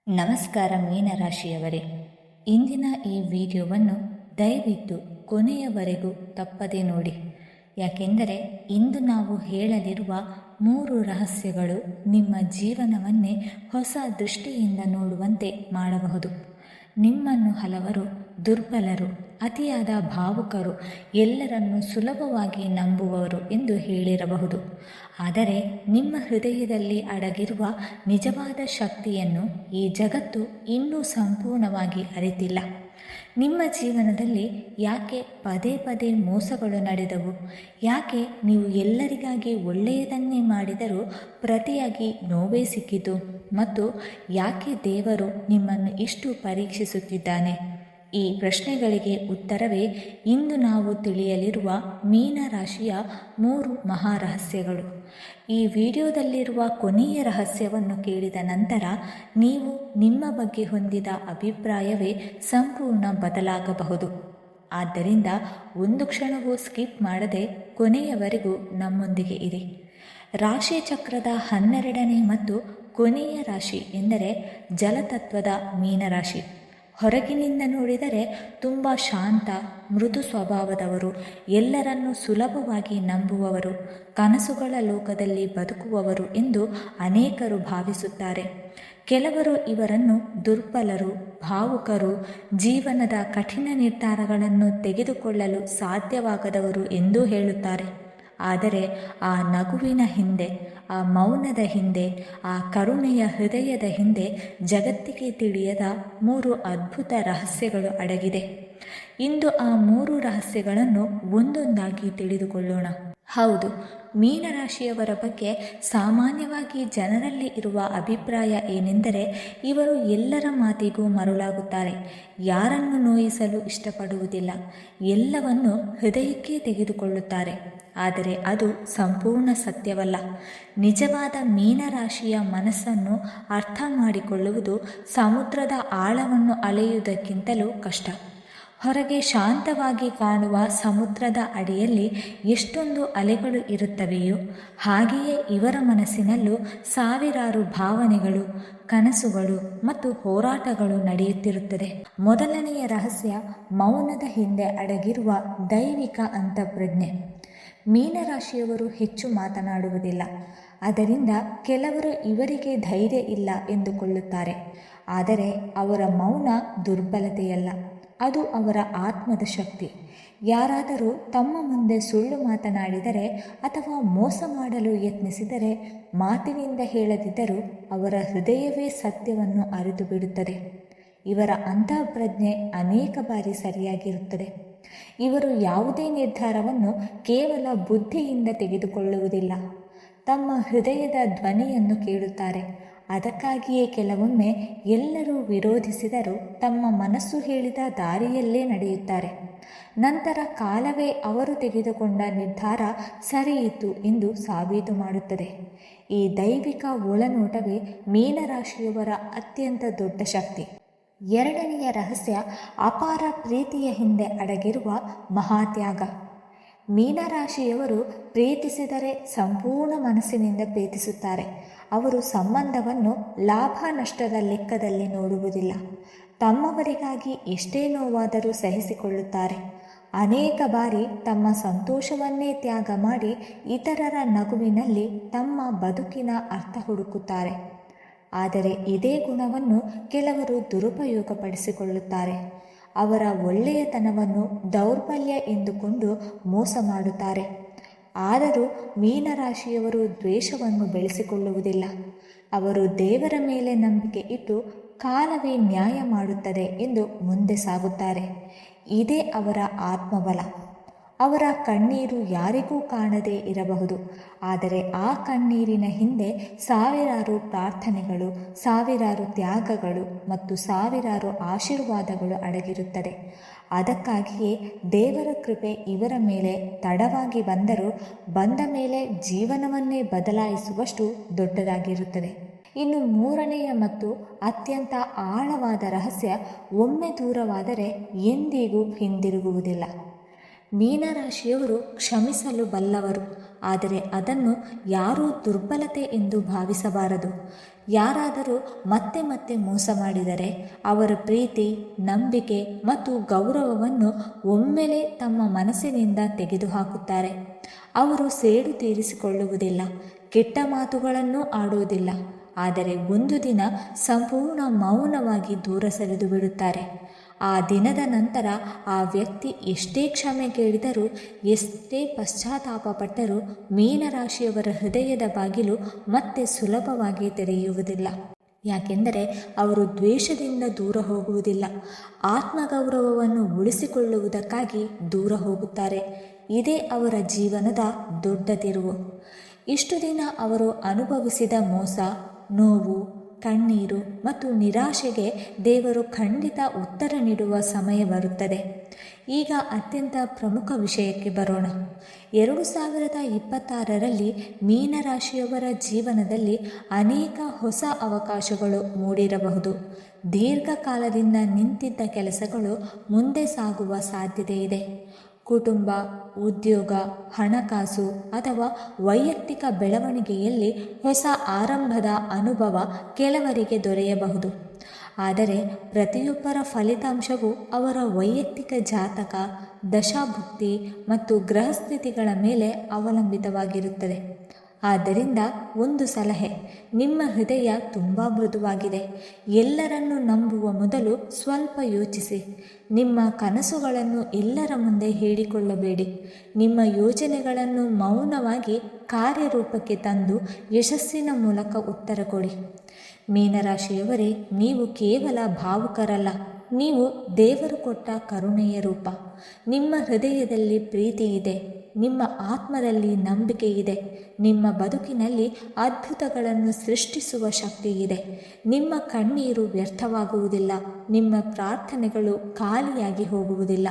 ನಮಸ್ಕಾರ ಮೀನರಾಶಿಯವರೇ, ಇಂದಿನ ಈ ವಿಡಿಯೋವನ್ನು ದಯವಿಟ್ಟು ಕೊನೆಯವರೆಗೂ ತಪ್ಪದೆ ನೋಡಿ. ಯಾಕೆಂದರೆ ಇಂದು ನಾವು ಹೇಳಲಿರುವ 3 ರಹಸ್ಯಗಳು ನಿಮ್ಮ ಜೀವನವನ್ನೇ ಹೊಸ ದೃಷ್ಟಿಯಿಂದ ನೋಡುವಂತೆ ಮಾಡಬಹುದು. ನಿಮ್ಮನ್ನು ಹಲವರು ದುರ್ಬಲರು, ಅತಿಯಾದ ಭಾವುಕರು, ಎಲ್ಲರನ್ನೂ ಸುಲಭವಾಗಿ ನಂಬುವವರು ಎಂದು ಹೇಳಿರಬಹುದು. ಆದರೆ ನಿಮ್ಮ ಹೃದಯದಲ್ಲಿ ಅಡಗಿರುವ ನಿಜವಾದ ಶಕ್ತಿಯನ್ನು ಈ ಜಗತ್ತು ಇನ್ನೂ ಸಂಪೂರ್ಣವಾಗಿ ಅರಿತಿಲ್ಲ. ನಿಮ್ಮ ಜೀವನದಲ್ಲಿ ಯಾಕೆ ಪದೇ ಪದೇ ಮೋಸಗಳು ನಡೆದವು? ಯಾಕೆ ನೀವು ಎಲ್ಲರಿಗಾಗಿ ಒಳ್ಳೆಯದನ್ನೇ ಮಾಡಿದರೂ ಪ್ರತಿಯಾಗಿ ನೋವೇ ಸಿಕ್ಕಿತು? ಮತ್ತು ಯಾಕೆ ದೇವರು ನಿಮ್ಮನ್ನು ಇಷ್ಟು ಪರೀಕ್ಷಿಸುತ್ತಿದ್ದಾನೆ? ಈ ಪ್ರಶ್ನೆಗಳಿಗೆ ಉತ್ತರವೇ ಇಂದು ನಾವು ತಿಳಿಯಲಿರುವ ಮೀನರಾಶಿಯ 3 ಮಹಾರಹಸ್ಯಗಳು. ಈ ವಿಡಿಯೋದಲ್ಲಿರುವ ಕೊನೆಯ ರಹಸ್ಯವನ್ನು ಕೇಳಿದ ನಂತರ ನೀವು ನಿಮ್ಮ ಬಗ್ಗೆ ಹೊಂದಿದ ಅಭಿಪ್ರಾಯವೇ ಸಂಪೂರ್ಣ ಬದಲಾಗಬಹುದು. ಆದ್ದರಿಂದ ಒಂದು ಕ್ಷಣವೂ ಸ್ಕಿಪ್ ಮಾಡದೆ ಕೊನೆಯವರೆಗೂ ನಮ್ಮೊಂದಿಗೆ ಇರಿ. ರಾಶಿ ಚಕ್ರದ 12ನೇ ಮತ್ತು ಕೊನೆಯ ರಾಶಿ ಎಂದರೆ ಜಲತತ್ವದ ಮೀನರಾಶಿ. ಹೊರಗಿನಿಂದ ನೋಡಿದರೆ ತುಂಬ ಶಾಂತ, ಮೃದು ಸ್ವಭಾವದವರು, ಎಲ್ಲರನ್ನೂ ಸುಲಭವಾಗಿ ನಂಬುವವರು, ಕನಸುಗಳ ಲೋಕದಲ್ಲಿ ಬದುಕುವವರು ಎಂದು ಅನೇಕರು ಭಾವಿಸುತ್ತಾರೆ. ಕೆಲವರು ಇವರನ್ನು ದುರ್ಬಲರು, ಭಾವುಕರು, ಜೀವನದ ಕಠಿಣ ನಿರ್ಧಾರಗಳನ್ನು ತೆಗೆದುಕೊಳ್ಳಲು ಸಾಧ್ಯವಾಗದವರು ಎಂದೂ ಹೇಳುತ್ತಾರೆ. ಆದರೆ ಆ ನಗುವಿನ ಹಿಂದೆ, ಆ ಮೌನದ ಹಿಂದೆ, ಆ ಕರುಣೆಯ ಹೃದಯದ ಹಿಂದೆ ಜಗತ್ತಿಗೆ ತಿಳಿಯದ 3 ಅದ್ಭುತ ರಹಸ್ಯಗಳು ಅಡಗಿದೆ. ಇಂದು ಆ 3 ರಹಸ್ಯಗಳನ್ನು ಒಂದೊಂದಾಗಿ ತಿಳಿದುಕೊಳ್ಳೋಣ. ಹೌದು, ಮೀನರಾಶಿಯವರ ಬಗ್ಗೆ ಸಾಮಾನ್ಯವಾಗಿ ಜನರಲ್ಲಿ ಇರುವ ಅಭಿಪ್ರಾಯ ಏನೆಂದರೆ ಇವರು ಎಲ್ಲರ ಮಾತಿಗೂ ಮರುಳಾಗುತ್ತಾರೆ, ಯಾರನ್ನು ನೋಯಿಸಲು ಇಷ್ಟಪಡುವುದಿಲ್ಲ, ಎಲ್ಲವನ್ನು ಹೃದಯಕ್ಕೆ ತೆಗೆದುಕೊಳ್ಳುತ್ತಾರೆ. ಆದರೆ ಅದು ಸಂಪೂರ್ಣ ಸತ್ಯವಲ್ಲ. ನಿಜವಾದ ಮೀನರಾಶಿಯ ಮನಸ್ಸನ್ನು ಅರ್ಥ ಮಾಡಿಕೊಳ್ಳುವುದು ಸಮುದ್ರದ ಆಳವನ್ನು ಅಳೆಯುವುದಕ್ಕಿಂತಲೂ ಕಷ್ಟ. ಹೊರಗೆ ಶಾಂತವಾಗಿ ಕಾಣುವ ಸಮುದ್ರದ ಅಡಿಯಲ್ಲಿ ಎಷ್ಟೊಂದು ಅಲೆಗಳು ಇರುತ್ತವೆಯೋ ಹಾಗೆಯೇ ಇವರ ಮನಸ್ಸಿನಲ್ಲೂ ಸಾವಿರಾರು ಭಾವನೆಗಳು, ಕನಸುಗಳು ಮತ್ತು ಹೋರಾಟಗಳು ನಡೆಯುತ್ತಿರುತ್ತದೆ. ಮೊದಲನೆಯ ರಹಸ್ಯ ಮೌನದ ಹಿಂದೆ ಅಡಗಿರುವ ದೈವಿಕ ಅಂತಃಪ್ರಜ್ಞೆ. ಮೀನರಾಶಿಯವರು ಹೆಚ್ಚು ಮಾತನಾಡುವುದಿಲ್ಲ. ಅದರಿಂದ ಕೆಲವರು ಇವರಿಗೆ ಧೈರ್ಯ ಇಲ್ಲ ಎಂದುಕೊಳ್ಳುತ್ತಾರೆ. ಆದರೆ ಅವರ ಮೌನ ದುರ್ಬಲತೆಯಲ್ಲ, ಅದು ಅವರ ಆತ್ಮದ ಶಕ್ತಿ. ಯಾರಾದರೂ ತಮ್ಮ ಮುಂದೆ ಸುಳ್ಳು ಮಾತನಾಡಿದರೆ ಅಥವಾ ಮೋಸ ಮಾಡಲು ಯತ್ನಿಸಿದರೆ ಮಾತಿನಿಂದ ಹೇಳದಿದ್ದರೂ ಅವರ ಹೃದಯವೇ ಸತ್ಯವನ್ನು ಅರಿತು ಬಿಡುತ್ತದೆ. ಇವರ ಅಂತಃಪ್ರಜ್ಞೆ ಅನೇಕ ಬಾರಿ ಸರಿಯಾಗಿರುತ್ತದೆ. ಇವರು ಯಾವುದೇ ನಿರ್ಧಾರವನ್ನು ಕೇವಲ ಬುದ್ಧಿಯಿಂದ ತೆಗೆದುಕೊಳ್ಳುವುದಿಲ್ಲ, ತಮ್ಮ ಹೃದಯದ ಧ್ವನಿಯನ್ನು ಕೇಳುತ್ತಾರೆ. ಅದಕ್ಕಾಗಿಯೇ ಕೆಲವೊಮ್ಮೆ ಎಲ್ಲರೂ ವಿರೋಧಿಸಿದರೂ ತಮ್ಮ ಮನಸ್ಸು ಹೇಳಿದ ದಾರಿಯಲ್ಲೇ ನಡೆಯುತ್ತಾರೆ. ನಂತರ ಕಾಲವೇ ಅವರು ತೆಗೆದುಕೊಂಡ ನಿರ್ಧಾರ ಸರಿಯಿತು ಎಂದು ಸಾಬೀತು ಮಾಡುತ್ತದೆ. ಈ ದೈವಿಕ ಒಳನೋಟವೇ ಮೀನರಾಶಿಯವರ ಅತ್ಯಂತ ದೊಡ್ಡ ಶಕ್ತಿ. ಎರಡನೆಯ ರಹಸ್ಯ ಅಪಾರ ಪ್ರೀತಿಯ ಹಿಂದೆ ಅಡಗಿರುವ ಮಹಾತ್ಯಾಗ. ಮೀನರಾಶಿಯವರು ಪ್ರೀತಿಸಿದರೆ ಸಂಪೂರ್ಣ ಮನಸ್ಸಿನಿಂದ ಪ್ರೀತಿಸುತ್ತಾರೆ. ಅವರು ಸಂಬಂಧವನ್ನು ಲಾಭ ನಷ್ಟದ ಲೆಕ್ಕದಲ್ಲಿ ನೋಡುವುದಿಲ್ಲ. ತಮ್ಮವರಿಗಾಗಿ ಎಷ್ಟೇ ನೋವಾದರೂ ಸಹಿಸಿಕೊಳ್ಳುತ್ತಾರೆ. ಅನೇಕ ಬಾರಿ ತಮ್ಮ ಸಂತೋಷವನ್ನೇ ತ್ಯಾಗ ಮಾಡಿ ಇತರರ ನಗುವಿನಲ್ಲಿ ತಮ್ಮ ಬದುಕಿನ ಅರ್ಥ ಹುಡುಕುತ್ತಾರೆ. ಆದರೆ ಇದೇ ಗುಣವನ್ನು ಕೆಲವರು ದುರುಪಯೋಗಪಡಿಸಿಕೊಳ್ಳುತ್ತಾರೆ. ಅವರ ಒಳ್ಳೆಯತನವನ್ನು ದೌರ್ಬಲ್ಯ ಎಂದುಕೊಂಡು ಮೋಸ ಮಾಡುತ್ತಾರೆ. ಆದರೂ ಮೀನರಾಶಿಯವರು ದ್ವೇಷವನ್ನು ಬೆಳೆಸಿಕೊಳ್ಳುವುದಿಲ್ಲ. ಅವರು ದೇವರ ಮೇಲೆ ನಂಬಿಕೆ ಇಟ್ಟು ಕಾಲವೇ ನ್ಯಾಯ ಮಾಡುತ್ತದೆ ಎಂದು ಮುಂದೆ ಸಾಗುತ್ತಾರೆ. ಇದೇ ಅವರ ಆತ್ಮಬಲ. ಅವರ ಕಣ್ಣೀರು ಯಾರಿಗೂ ಕಾಣದೇ ಇರಬಹುದು, ಆದರೆ ಆ ಕಣ್ಣೀರಿನ ಹಿಂದೆ ಸಾವಿರಾರು ಪ್ರಾರ್ಥನೆಗಳು, ಸಾವಿರಾರು ತ್ಯಾಗಗಳು ಮತ್ತು ಸಾವಿರಾರು ಆಶೀರ್ವಾದಗಳು ಅಡಗಿರುತ್ತದೆ. ಅದಕ್ಕಾಗಿಯೇ ದೇವರ ಕೃಪೆ ಇವರ ಮೇಲೆ ತಡವಾಗಿ ಬಂದರೂ ಬಂದ ಮೇಲೆ ಜೀವನವನ್ನೇ ಬದಲಾಯಿಸುವಷ್ಟು ದೊಡ್ಡದಾಗಿರುತ್ತದೆ. ಇನ್ನು ಮೂರನೆಯ ಮತ್ತು ಅತ್ಯಂತ ಆಳವಾದ ರಹಸ್ಯ, ಒಮ್ಮೆ ದೂರವಾದರೆ ಎಂದಿಗೂ ಹಿಂದಿರುಗುವುದಿಲ್ಲ. ಮೀನರಾಶಿಯವರು ಕ್ಷಮಿಸಲು ಬಲ್ಲವರು, ಆದರೆ ಅದನ್ನು ಯಾರೂ ದುರ್ಬಲತೆ ಎಂದು ಭಾವಿಸಬಾರದು. ಯಾರಾದರೂ ಮತ್ತೆ ಮತ್ತೆ ಮೋಸ ಮಾಡಿದರೆ ಅವರ ಪ್ರೀತಿ, ನಂಬಿಕೆ ಮತ್ತು ಗೌರವವನ್ನು ಒಮ್ಮೆಲೇ ತಮ್ಮ ಮನಸ್ಸಿನಿಂದ ತೆಗೆದುಹಾಕುತ್ತಾರೆ. ಅವರು ಸೇಡು ತೀರಿಸಿಕೊಳ್ಳುವುದಿಲ್ಲ, ಕೆಟ್ಟ ಮಾತುಗಳನ್ನೂ ಆಡುವುದಿಲ್ಲ. ಆದರೆ ಒಂದು ದಿನ ಸಂಪೂರ್ಣ ಮೌನವಾಗಿ ದೂರ ಸರಿದು ಬಿಡುತ್ತಾರೆ. ಆ ದಿನದ ನಂತರ ಆ ವ್ಯಕ್ತಿ ಎಷ್ಟೇ ಕ್ಷಮೆ ಕೇಳಿದರೂ, ಎಷ್ಟೇ ಪಶ್ಚಾತ್ತಾಪ ಪಟ್ಟರೂ ಮೀನರಾಶಿಯವರ ಹೃದಯದ ಬಾಗಿಲು ಮತ್ತೆ ಸುಲಭವಾಗಿ ತೆರೆಯುವುದಿಲ್ಲ. ಯಾಕೆಂದರೆ ಅವರು ದ್ವೇಷದಿಂದ ದೂರ ಹೋಗುವುದಿಲ್ಲ, ಆತ್ಮಗೌರವವನ್ನು ಉಳಿಸಿಕೊಳ್ಳುವುದಕ್ಕಾಗಿ ದೂರ ಹೋಗುತ್ತಾರೆ. ಇದೇ ಅವರ ಜೀವನದ ದೊಡ್ಡ ತಿರುವು. ಇಷ್ಟು ದಿನ ಅವರು ಅನುಭವಿಸಿದ ಮೋಸ, ನೋವು, ಕಣ್ಣೀರು ಮತ್ತು ನಿರಾಶೆಗೆ ದೇವರು ಖಂಡಿತ ಉತ್ತರ ನೀಡುವ ಸಮಯ ಬರುತ್ತದೆ. ಈಗ ಅತ್ಯಂತ ಪ್ರಮುಖ ವಿಷಯಕ್ಕೆ ಬರೋಣ. 2026ರಲ್ಲಿ ಮೀನರಾಶಿಯವರ ಜೀವನದಲ್ಲಿ ಅನೇಕ ಹೊಸ ಅವಕಾಶಗಳು ಮೂಡಿರಬಹುದು. ದೀರ್ಘಕಾಲದಿಂದ ನಿಂತಿದ್ದ ಕೆಲಸಗಳು ಮುಂದೆ ಸಾಗುವ ಸಾಧ್ಯತೆ ಇದೆ. ಕುಟುಂಬ, ಉದ್ಯೋಗ, ಹಣಕಾಸು ಅಥವಾ ವೈಯಕ್ತಿಕ ಬೆಳವಣಿಗೆಯಲ್ಲಿ ಹೊಸ ಆರಂಭದ ಅನುಭವ ಕೆಲವರಿಗೆ ದೊರೆಯಬಹುದು. ಆದರೆ ಪ್ರತಿಯೊಬ್ಬರ ಫಲಿತಾಂಶವು ಅವರ ವೈಯಕ್ತಿಕ ಜಾತಕ, ದಶಾಭುಕ್ತಿ ಮತ್ತು ಗ್ರಹಸ್ಥಿತಿಗಳ ಮೇಲೆ ಅವಲಂಬಿತವಾಗಿರುತ್ತದೆ. ಆದ್ದರಿಂದ ಒಂದು ಸಲಹೆ: ನಿಮ್ಮ ಹೃದಯ ತುಂಬ ಮೃದುವಾಗಿದೆ. ಎಲ್ಲರನ್ನು ನಂಬುವ ಮೊದಲು ಸ್ವಲ್ಪ ಯೋಚಿಸಿ. ನಿಮ್ಮ ಕನಸುಗಳನ್ನು ಎಲ್ಲರ ಮುಂದೆ ಹೇಳಿಕೊಳ್ಳಬೇಡಿ. ನಿಮ್ಮ ಯೋಜನೆಗಳನ್ನು ಮೌನವಾಗಿ ಕಾರ್ಯರೂಪಕ್ಕೆ ತಂದು ಯಶಸ್ಸಿನ ಮೂಲಕ ಉತ್ತರ ಕೊಡಿ. ಮೀನರಾಶಿಯವರೇ, ನೀವು ಕೇವಲ ಭಾವುಕರಲ್ಲ, ನೀವು ದೇವರು ಕೊಟ್ಟ ಕರುಣೆಯ ರೂಪ. ನಿಮ್ಮ ಹೃದಯದಲ್ಲಿ ಪ್ರೀತಿ ಇದೆ, ನಿಮ್ಮ ಆತ್ಮದಲ್ಲಿ ನಂಬಿಕೆ ಇದೆ, ನಿಮ್ಮ ಬದುಕಿನಲ್ಲಿ ಅದ್ಭುತಗಳನ್ನು ಸೃಷ್ಟಿಸುವ ಶಕ್ತಿ ಇದೆ. ನಿಮ್ಮ ಕಣ್ಣೀರು ವ್ಯರ್ಥವಾಗುವುದಿಲ್ಲ, ನಿಮ್ಮ ಪ್ರಾರ್ಥನೆಗಳು ಖಾಲಿಯಾಗಿ ಹೋಗುವುದಿಲ್ಲ.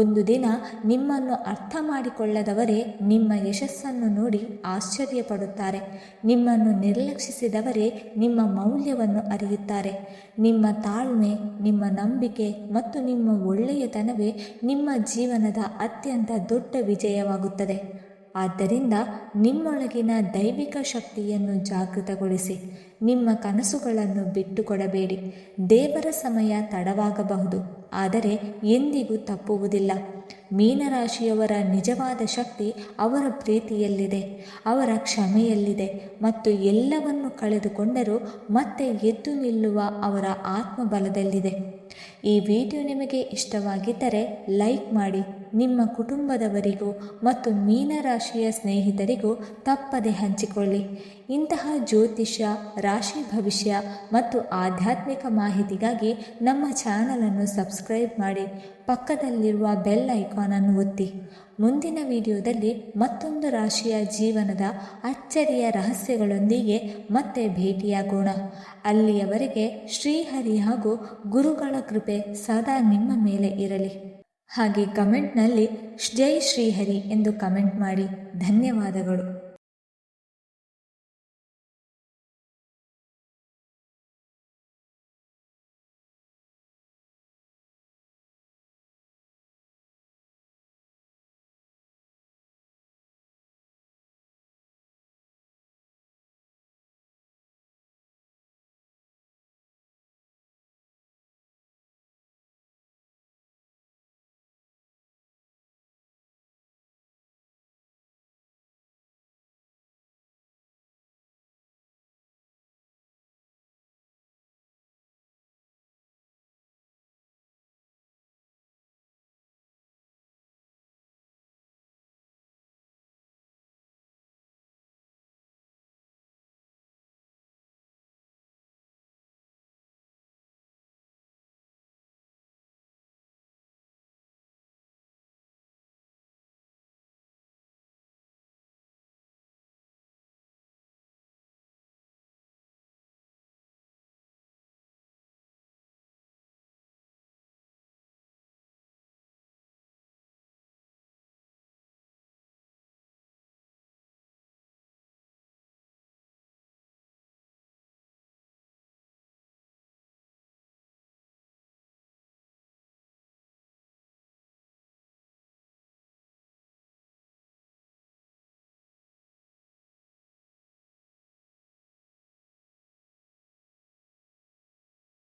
ಒಂದು ದಿನ ನಿಮ್ಮನ್ನು ಅರ್ಥ ಮಾಡಿಕೊಳ್ಳದವರೇ ನಿಮ್ಮ ಯಶಸ್ಸನ್ನು ನೋಡಿ ಆಶ್ಚರ್ಯಪಡುತ್ತಾರೆ. ನಿಮ್ಮನ್ನು ನಿರ್ಲಕ್ಷಿಸಿದವರೇ ನಿಮ್ಮ ಮೌಲ್ಯವನ್ನು ಅರಿಯುತ್ತಾರೆ. ನಿಮ್ಮ ತಾಳ್ಮೆ, ನಿಮ್ಮ ನಂಬಿಕೆ ಮತ್ತು ನಿಮ್ಮ ಒಳ್ಳೆಯತನವೇ ನಿಮ್ಮ ಜೀವನದ ಅತ್ಯಂತ ದೊಡ್ಡ ವಿಜಯವಾಗುತ್ತದೆ. ಆದ್ದರಿಂದ ನಿಮ್ಮೊಳಗಿನ ದೈವಿಕ ಶಕ್ತಿಯನ್ನು ಜಾಗೃತಗೊಳಿಸಿ. ನಿಮ್ಮ ಕನಸುಗಳನ್ನು ಬಿಟ್ಟುಕೊಡಬೇಡಿ. ದೇವರ ಸಮಯ ತಡವಾಗಬಹುದು, ಆದರೆ ಎಂದಿಗೂ ತಪ್ಪುವುದಿಲ್ಲ. ಮೀನರಾಶಿಯವರ ನಿಜವಾದ ಶಕ್ತಿ ಅವರ ಪ್ರೀತಿಯಲ್ಲಿದೆ, ಅವರ ಕ್ಷಮೆಯಲ್ಲಿದೆ ಮತ್ತು ಎಲ್ಲವನ್ನು ಕಳೆದುಕೊಂಡರೂ ಮತ್ತೆ ಎದ್ದು ನಿಲ್ಲುವ ಅವರ ಆತ್ಮಬಲದಲ್ಲಿದೆ. ಈ ವಿಡಿಯೋ ನಿಮಗೆ ಇಷ್ಟವಾಗಿದ್ದರೆ ಲೈಕ್ ಮಾಡಿ, ನಿಮ್ಮ ಕುಟುಂಬದವರಿಗೂ ಮತ್ತು ಮೀನರಾಶಿಯ ಸ್ನೇಹಿತರಿಗೂ ತಪ್ಪದೆ ಹಂಚಿಕೊಳ್ಳಿ. ಇಂತಹ ಜ್ಯೋತಿಷ್ಯ, ರಾಶಿ ಭವಿಷ್ಯ ಮತ್ತು ಆಧ್ಯಾತ್ಮಿಕ ಮಾಹಿತಿಗಾಗಿ ನಮ್ಮ ಚಾನಲನ್ನು ಸಬ್ಸ್ಕ್ರೈಬ್ ಮಾಡಿ, ಪಕ್ಕದಲ್ಲಿರುವ ಬೆಲ್ ಐಕಾನನ್ನು ಒತ್ತಿ. ಮುಂದಿನ ವಿಡಿಯೋದಲ್ಲಿ ಮತ್ತೊಂದು ರಾಶಿಯ ಜೀವನದ ಅಚ್ಚರಿಯ ರಹಸ್ಯಗಳೊಂದಿಗೆ ಮತ್ತೆ ಭೇಟಿಯಾಗೋಣ. ಅಲ್ಲಿಯವರೆಗೆ ಶ್ರೀಹರಿ ಹಾಗೂ ಗುರುಗಳ ಕೃಪೆ ಸದಾ ನಿಮ್ಮ ಮೇಲೆ ಇರಲಿ. ಹಾಗೆ ಕಮೆಂಟ್ನಲ್ಲಿ ಜೈ ಶ್ರೀಹರಿ ಎಂದು ಕಮೆಂಟ್ ಮಾಡಿ. ಧನ್ಯವಾದಗಳು.